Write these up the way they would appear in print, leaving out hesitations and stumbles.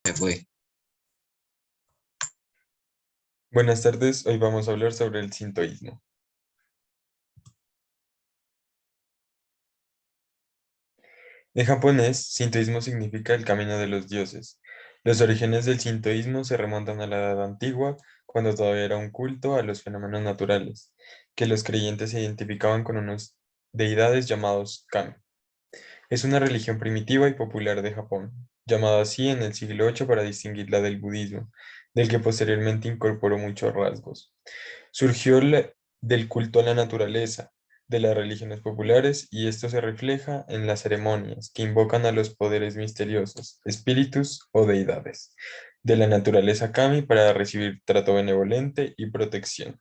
se fue. Buenas tardes, hoy vamos a hablar sobre el sintoísmo. En japonés, sintoísmo significa el camino de los dioses. Los orígenes del sintoísmo se remontan a la Edad Antigua, cuando todavía era un culto a los fenómenos naturales, que los creyentes se identificaban con unos deidades llamados kami. Es una religión primitiva y popular de Japón, llamada así en el siglo VIII para distinguirla del budismo, del que posteriormente incorporó muchos rasgos. Surgió del culto a la naturaleza, de las religiones populares, y esto se refleja en las ceremonias que invocan a los poderes misteriosos, espíritus o deidades de la naturaleza kami para recibir trato benevolente y protección.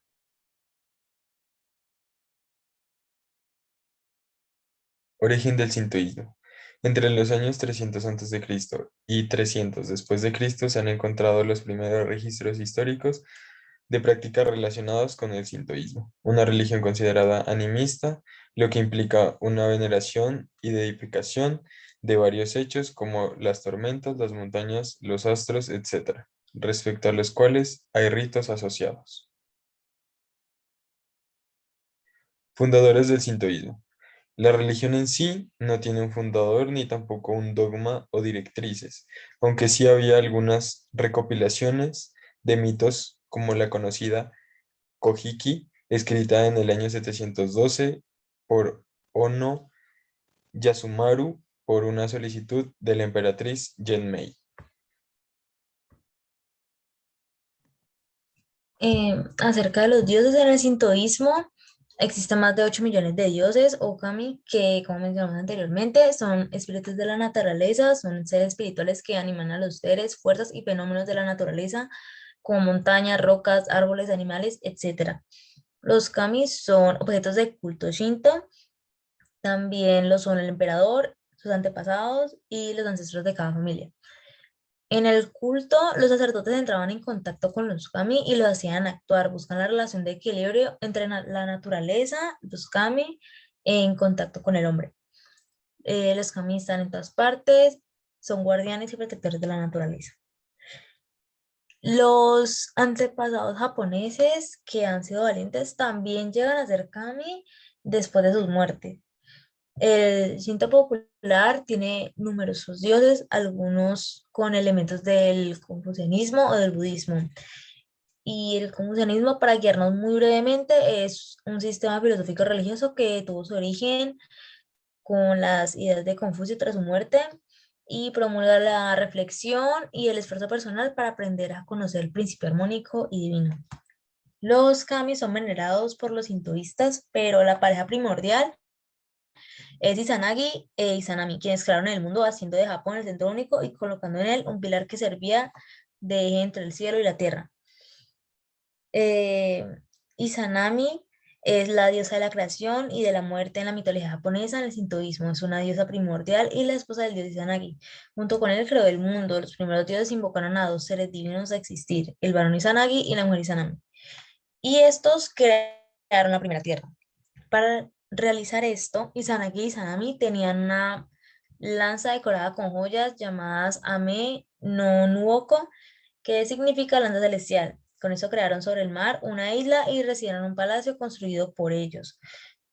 Origen del sintoísmo. Entre los años 300 a.C. y 300 después de Cristo se han encontrado los primeros registros históricos de prácticas relacionadas con el sintoísmo, una religión considerada animista, lo que implica una veneración y deificación de varios hechos como las tormentas, las montañas, los astros, etc., respecto a los cuales hay ritos asociados. Fundadores del sintoísmo. La religión en sí no tiene un fundador ni tampoco un dogma o directrices, aunque sí había algunas recopilaciones de mitos como la conocida Kojiki, escrita en el año 712 por Ono Yasumaru por una solicitud de la emperatriz Genmei. Acerca de los dioses en el sintoísmo, existen más de 8 millones de dioses o kami que, como mencionamos anteriormente, son espíritus de la naturaleza, son seres espirituales que animan a los seres, fuerzas y fenómenos de la naturaleza, como montañas, rocas, árboles, animales, etcétera. Los kami son objetos de culto shinto, también lo son el emperador, sus antepasados y los ancestros de cada familia. En el culto, los sacerdotes entraban en contacto con los kami y los hacían actuar, buscan la relación de equilibrio entre la naturaleza, los kami, en contacto con el hombre. Los kami están en todas partes, son guardianes y protectores de la naturaleza. Los antepasados japoneses que han sido valientes también llegan a ser kami después de sus muertes. El Shinto popular tiene numerosos dioses, algunos con elementos del confucianismo o del budismo. Y el confucianismo, para guiarnos muy brevemente, es un sistema filosófico religioso que tuvo su origen con las ideas de Confucio tras su muerte y promulga la reflexión y el esfuerzo personal para aprender a conocer el principio armónico y divino. Los kami son venerados por los sintoístas, pero la pareja primordial es Izanagi e Izanami, quienes crearon el mundo haciendo de Japón el centro único y colocando en él un pilar que servía de eje entre el cielo y la tierra. Eh, Izanami es la diosa de la creación y de la muerte en la mitología japonesa. En el sintoísmo es una diosa primordial y la esposa del dios Izanagi. Junto con él creó el mundo. Los primeros dioses invocaron a dos seres divinos a existir, el varón Izanagi y la mujer Izanami. Y estos crearon la primera tierra. Para realizar esto, Izanagi y Izanami tenían una lanza decorada con joyas llamadas Ame no Nuoko, que significa lanza celestial. Con eso crearon sobre el mar una isla y recibieron un palacio construido por ellos.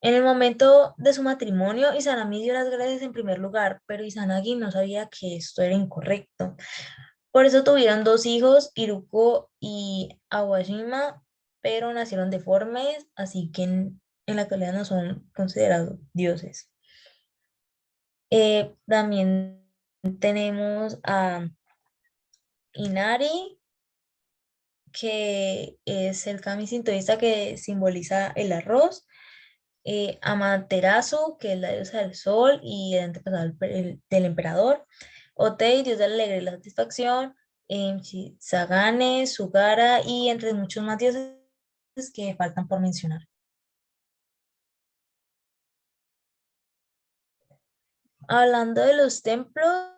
En el momento de su matrimonio, Izanami dio las gracias en primer lugar, pero Izanagi no sabía que esto era incorrecto. Por eso tuvieron dos hijos, Iruko y Awashima, pero nacieron deformes, así que en la actualidad no son considerados dioses. También tenemos a Inari, que es el kami sintoísta que simboliza el arroz. Amaterasu, que es la diosa del sol y el antepasado del emperador. Otei, dios de la alegría y la satisfacción. Sagane, Sugara y entre muchos más dioses que faltan por mencionar. Hablando de los templos,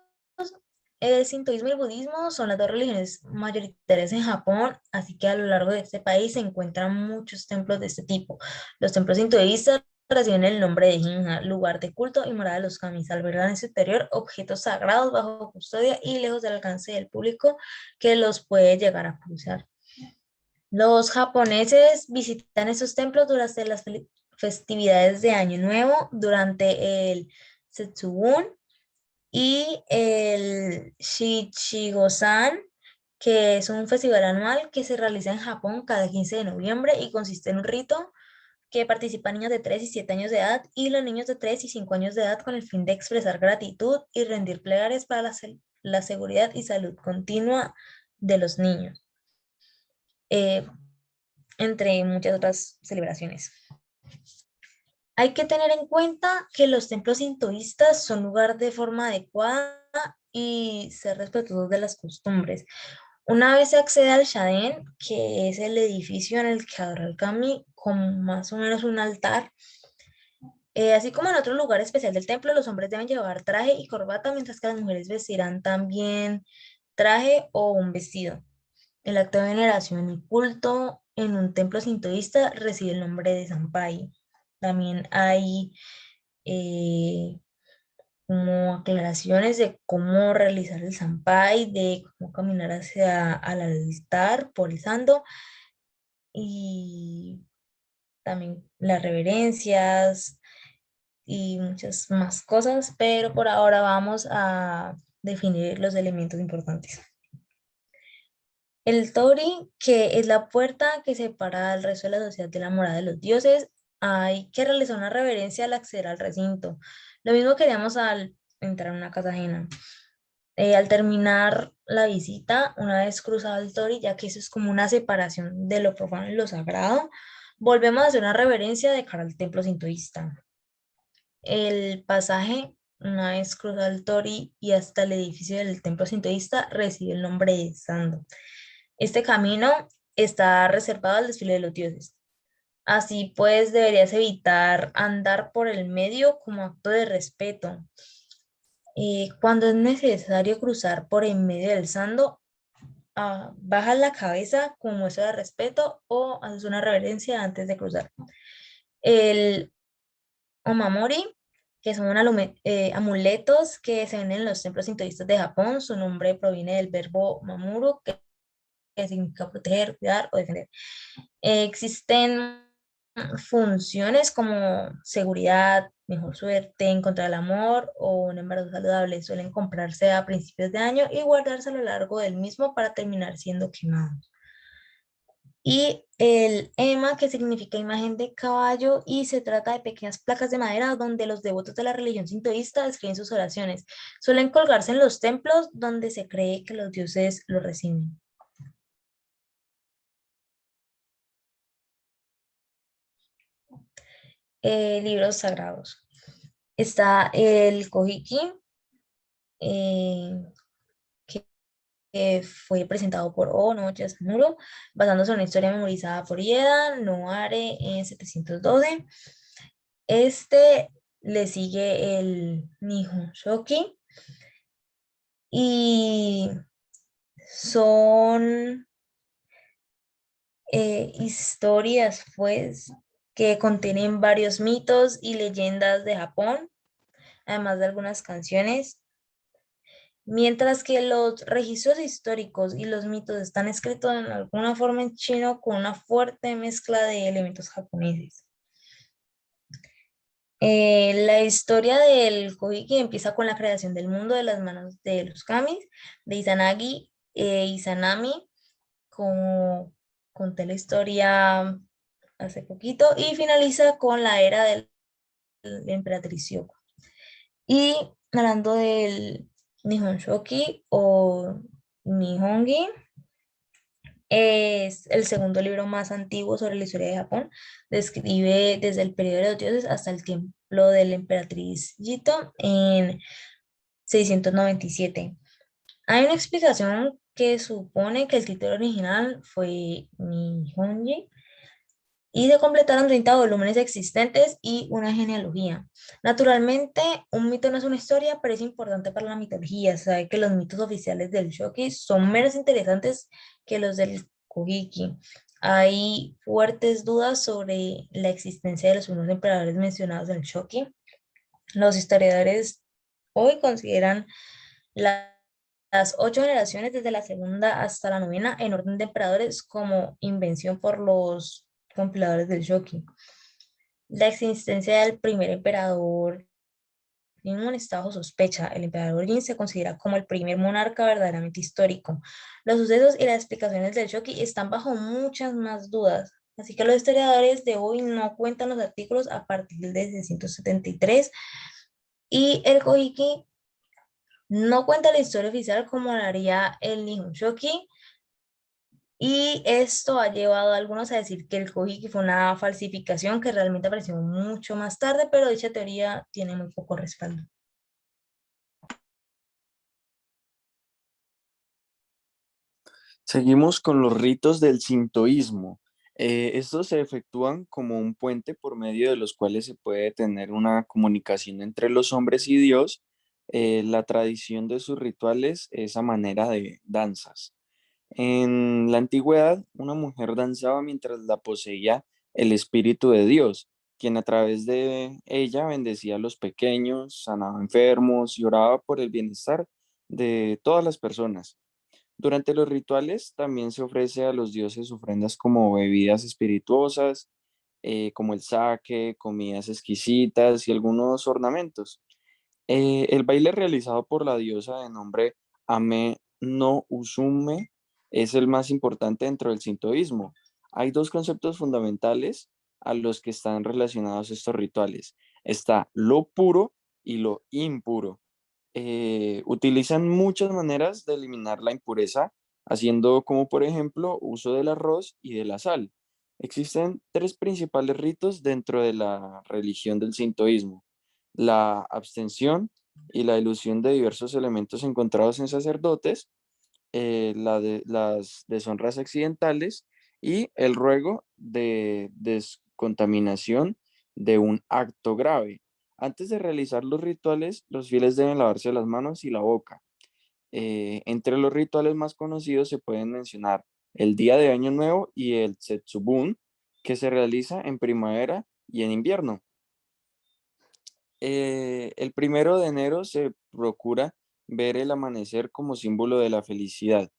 el sintoísmo y el budismo son las dos religiones mayoritarias en Japón, así que a lo largo de este país se encuentran muchos templos de este tipo. Los templos sintoístas reciben el nombre de Jinja, lugar de culto y morada de los kamis. Albergan en su interior objetos sagrados bajo custodia y lejos del alcance del público que los puede llegar a cruzar. Los japoneses visitan estos templos durante las festividades de Año Nuevo, durante el Setsubun y el Shichigo-san, que es un festival anual que se realiza en Japón cada 15 de noviembre y consiste en un rito que participan niños de 3 y 7 años de edad y los niños de 3 y 5 años de edad con el fin de expresar gratitud y rendir plegarias para la seguridad y salud continua de los niños, eh, entre muchas otras celebraciones. Hay que tener en cuenta que los templos sintoístas son lugar de forma adecuada y ser respetuosos de las costumbres. Una vez se accede al Shaden, que es el edificio en el que adora el kami, con más o menos un altar, así como en otro lugar especial del templo, los hombres deben llevar traje y corbata, mientras que las mujeres vestirán también traje o un vestido. El acto de veneración y culto en un templo sintoísta recibe el nombre de Sampai. También hay eh, como aclaraciones de cómo realizar el Sampai, de cómo caminar hacia al altar por el santo y también las reverencias y muchas más cosas, pero por ahora vamos a definir los elementos importantes. El Tori, que es la puerta que separa al resto de la sociedad de la morada de los dioses, hay que realizar una reverencia al acceder al recinto. Lo mismo que haríamos al entrar a una casa ajena. Al terminar la visita, una vez cruzado el Tori, ya que eso es como una separación de lo profano y lo sagrado, volvemos a hacer una reverencia de cara al templo sintoísta. El pasaje, una vez cruzado el Tori y hasta el edificio del templo sintoísta, recibe el nombre de Sando. Este camino está reservado al desfile de los dioses. Así pues, deberías evitar andar por el medio como acto de respeto. Cuando es necesario cruzar por en medio del Sando, bajas la cabeza como muestra de respeto o haces una reverencia antes de cruzar. El Omamori, que son amuletos que se ven en los templos sintoístas de Japón. Su nombre proviene del verbo mamuru, que significa proteger, cuidar o defender. Existen funciones como seguridad, mejor suerte, encontrar el amor o un embarazo saludable. Suelen comprarse a principios de año y guardarse a lo largo del mismo para terminar siendo quemados. Y el ema, que significa imagen de caballo, y se trata de pequeñas placas de madera donde los devotos de la religión sintoísta escriben sus oraciones. Suelen colgarse en los templos donde se cree que los dioses lo reciben. Libros sagrados. Está el Kojiki, eh, que fue presentado por Ono Yasunuro, basándose en una historia memorizada por Ieda Noare en 712. Este le sigue el Nihon Shoki y son historias, pues, que contienen varios mitos y leyendas de Japón, además de algunas canciones. Mientras que los registros históricos y los mitos están escritos en alguna forma en chino con una fuerte mezcla de elementos japoneses. La historia del Kojiki empieza con la creación del mundo de las manos de los kamis, de Izanagi e Izanami, como conté la historia hace poquito, y finaliza con la era del emperatriz Yoko. Y hablando del Nihon Shoki o Nihongi, es el segundo libro más antiguo sobre la historia de Japón. Describe desde el periodo de los dioses hasta el templo de la emperatriz Jito en 697. Hay una explicación que supone que el título original fue Nihonji y se completaron 30 volúmenes existentes y una genealogía. Naturalmente, un mito no es una historia, pero es importante para la mitología. Sabe que los mitos oficiales del Shoki son menos interesantes que los del Kojiki. Hay fuertes dudas sobre la existencia de los primeros emperadores mencionados en el Shoki. Los historiadores hoy consideran las 8 generaciones desde la segunda hasta la novena en orden de emperadores como invención por los compiladores del Shoki. La existencia del primer emperador Ningún está bajo sospecha. El emperador Jin se considera como el primer monarca verdaderamente histórico. Los sucesos y las explicaciones del Shoki están bajo muchas más dudas. Así que los historiadores de hoy no cuentan los artículos a partir de 673 y el Kojiki no cuenta la historia oficial como lo haría el Nihon Shoki. Y esto ha llevado a algunos a decir que el Kojiki fue una falsificación que realmente apareció mucho más tarde, pero dicha teoría tiene muy poco respaldo. Seguimos con los ritos del sintoísmo. Estos se efectúan como un puente por medio de los cuales se puede tener una comunicación entre los hombres y Dios. La tradición de sus rituales es a manera de danzas. En la antigüedad, una mujer danzaba mientras la poseía el Espíritu de Dios, quien a través de ella bendecía a los pequeños, sanaba enfermos y oraba por el bienestar de todas las personas. Durante los rituales también se ofrece a los dioses ofrendas como bebidas espirituosas, como el sake, comidas exquisitas y algunos ornamentos. El baile realizado por la diosa de nombre Ame no Usume es el más importante dentro del sintoísmo. Hay dos conceptos fundamentales a los que están relacionados estos rituales. Está lo puro y lo impuro. Utilizan muchas maneras de eliminar la impureza, haciendo como por ejemplo uso del arroz y de la sal. Existen tres principales ritos dentro de la religión del sintoísmo: la abstención y la ilusión de diversos elementos encontrados en sacerdotes, las deshonras accidentales y el ruego de descontaminación de un acto grave. Antes de realizar los rituales, los fieles deben lavarse las manos y la boca. Entre los rituales más conocidos se pueden mencionar el Día de Año Nuevo y el Setsubun, que se realiza en primavera y en invierno. El 1 de enero se procura ver el amanecer como símbolo de la felicidad.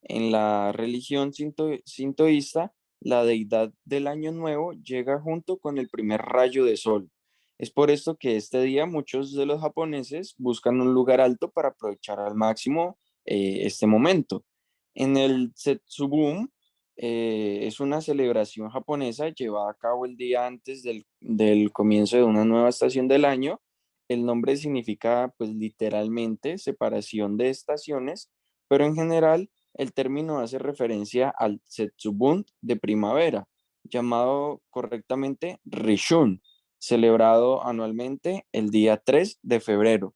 En la religión sintoísta, la deidad del Año Nuevo llega junto con el primer rayo de sol. Es por esto que este día muchos de los japoneses buscan un lugar alto para aprovechar al máximo este momento. En el Setsubun es una celebración japonesa llevada a cabo el día antes del comienzo de una nueva estación del año. El nombre significa pues literalmente separación de estaciones, pero en general el término hace referencia al Setsubun de primavera, llamado correctamente Rishun, celebrado anualmente el día 3 de febrero.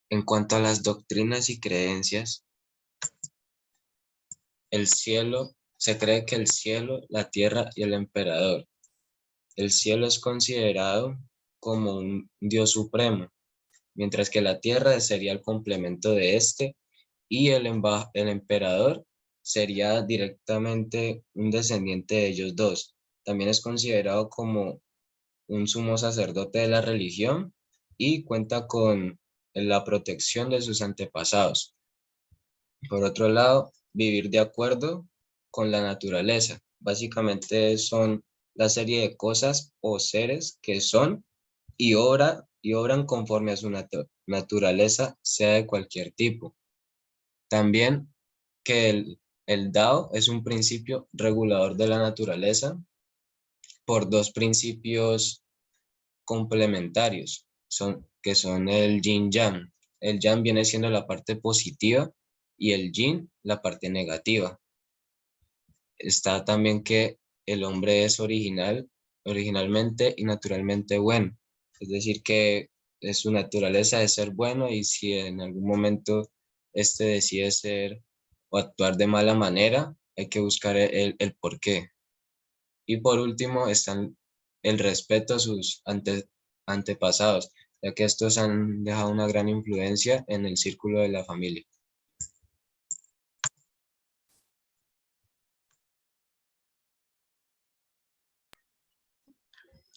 En cuanto a las doctrinas y creencias, se cree que el cielo, la tierra y el emperador. El cielo es considerado como un dios supremo, mientras que la tierra sería el complemento de este y el emperador sería directamente un descendiente de ellos dos. También es considerado como un sumo sacerdote de la religión y cuenta con la protección de sus antepasados. Por otro lado, vivir de acuerdo con la naturaleza. Básicamente son la serie de cosas o seres que son y obran conforme a su naturaleza, sea de cualquier tipo. También que el Dao es un principio regulador de la naturaleza por dos principios complementarios, que son el yin yang. El yang viene siendo la parte positiva y el yin la parte negativa. Está también que el hombre es originalmente y naturalmente bueno. Es decir, que es su naturaleza de ser bueno y si en algún momento este decide ser o actuar de mala manera, hay que buscar el por qué. Y por último están el respeto a sus antepasados. ya que estos han dejado una gran influencia en el círculo de la familia.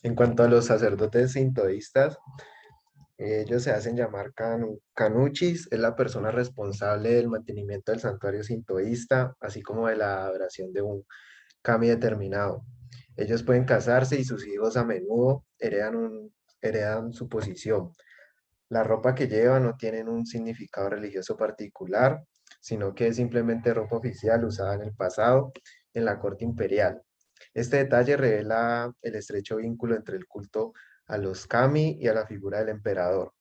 En cuanto a los sacerdotes sintoístas, ellos se hacen llamar canuchis, es la persona responsable del mantenimiento del santuario sintoísta, así como de la adoración de un kami determinado. Ellos pueden casarse y sus hijos a menudo heredan su posición. La ropa que llevan no tienen un significado religioso particular, sino que es simplemente ropa oficial usada en el pasado en la corte imperial. Este detalle revela el estrecho vínculo entre el culto a los kami y a la figura del emperador.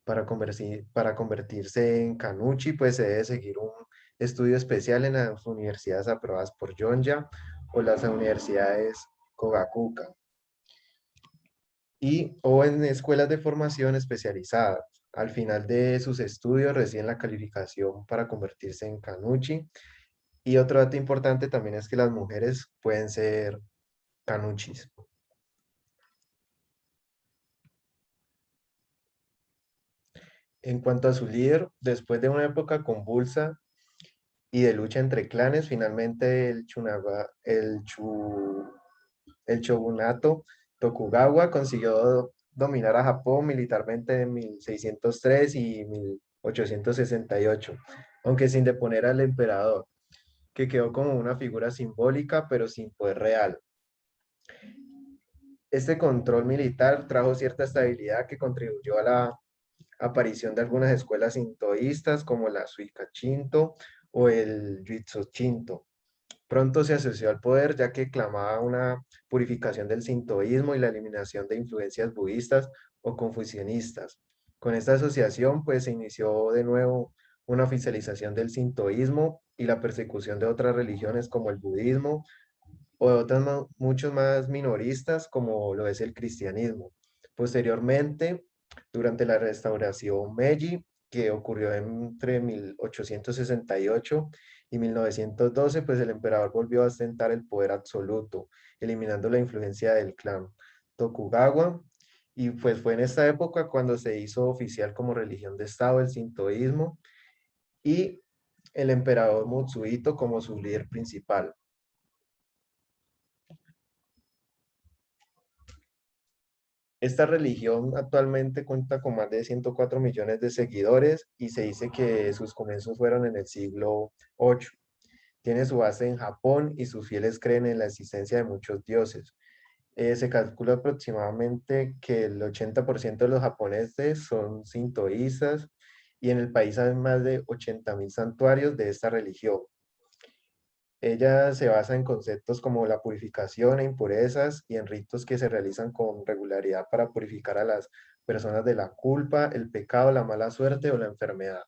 Para convertirse en kanuchi, pues se debe seguir un estudio especial en las universidades aprobadas por Yonja o las universidades Kogakuka o en escuelas de formación especializada. Al final de sus estudios reciben la calificación para convertirse en kanuchi. Y otro dato importante también es que las mujeres pueden ser canuchis. En cuanto a su líder, después de una época convulsa y de lucha entre clanes, finalmente el shogunato Tokugawa consiguió dominar a Japón militarmente en 1603 y 1868, aunque sin deponer al emperador, que quedó como una figura simbólica pero sin poder real. Este control militar trajo cierta estabilidad que contribuyó a la aparición de algunas escuelas sintoístas como la Suika Shinto o el Jutsu Shinto. Pronto se asoció al poder ya que clamaba una purificación del sintoísmo y la eliminación de influencias budistas o confucianistas. Con esta asociación, pues se inició de nuevo una oficialización del sintoísmo y la persecución de otras religiones como el budismo o de otras muchos más minoristas como lo es el cristianismo. Posteriormente, durante la restauración Meiji, que ocurrió entre 1868 y 1912, pues el emperador volvió a ostentar el poder absoluto, eliminando la influencia del clan Tokugawa. Y pues fue en esta época cuando se hizo oficial como religión de Estado el sintoísmo y el emperador Mutsuhito como su líder principal. Esta religión actualmente cuenta con más de 104 millones de seguidores y se dice que sus comienzos fueron en el siglo VIII. Tiene su base en Japón y sus fieles creen en la existencia de muchos dioses. Se calcula aproximadamente que el 80% de los japoneses son sintoístas y en el país hay más de 80.000 santuarios de esta religión. Ella se basa en conceptos como la purificación e impurezas y en ritos que se realizan con regularidad para purificar a las personas de la culpa, el pecado, la mala suerte o la enfermedad.